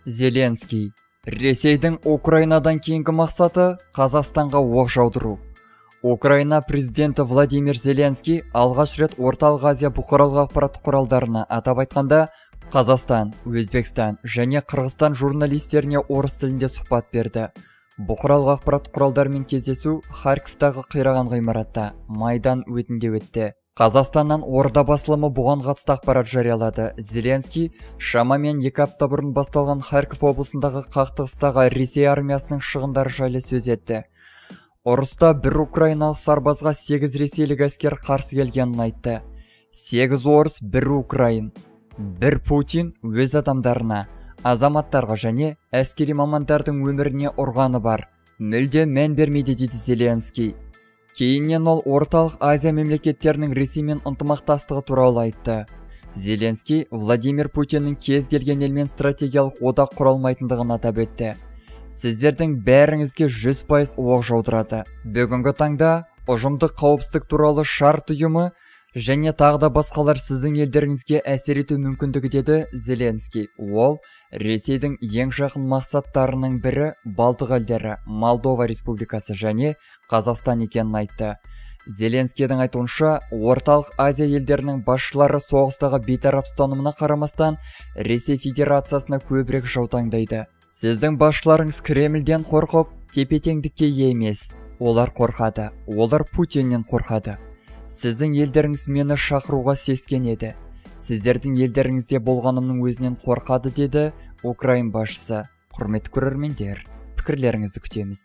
Зеленский. Ресейдің Украинадан кейінгі мақсаты Қазақстанға оқ жаудыру. Украина президенті Владимир Зеленский алғаш рет Орталық Азия бұқаралық ақпарат құралдарына, атап айтқанда Қазақстан, Өзбекстан және Қырғызстан журналистеріне орыс тілінде сұхбат берді. Бұқаралық ақпарат құралдарымен кездесу Харьковтағы қираған ғимаратта Майдан өтінде өтті. Қазақстаннан Орда басылымы бұған қатысты ақпарат жариялады. Зеленский шамамен 2 апта бұрын басталған Харьков облысындағы қақтығыстағы Ресей армиясының шығындары жайлы сөз етті. Ұрыста бір украиналық сарбазға 8 ресейлік әскер қарсы келгенін айтты. 8 орыс, 1 украин. 1 Путин өз адамдарына, азаматтарға және әскери мамандардың өміріне ұрғаны бар. Мүлде мән бермейді дейді Зеленский. Кейіннен ол Орталық Азия мемлекеттерінің Ресеймен ынтымақтастығы туралы айтты. Зеленский Владимир Путиннің кез келген елмен стратегиялық одақ құра алмайтындығын атап өтті. Сіздердің бәріңізге 100% оқ жаудырады. Бүгінгі таңда ұжымдық қауіпсіздік туралы шарт ұйымы және тағы да басқалар сіздің елдеріңізге әсер ету мүмкіндігі деді Зеленский. Ол Ресейдің ең жақын мақсаттарының бірі Балтық елдері, Молдова Республикасы және Қазақстан екенін айтты. Зеленскийдің айтуынша, Орталық Азия елдерінің басшылары соғыстағы бейтарап ұстанымына қарамастан Ресей Федерациясына көбірек жаутаңдайды. Сіздің басшыларыңыз Кремльден қорқып, тепе-теңдікке емес. Олар қорқады. Олар Путиннен қорқады. Сіздің елдеріңіз мені шақыруға сескенеді. Сіздердің елдеріңізде болғанымның өзінен қорқады деді Украин басшысы. Құрметті көрермендер, пікірлеріңізді күтеміз.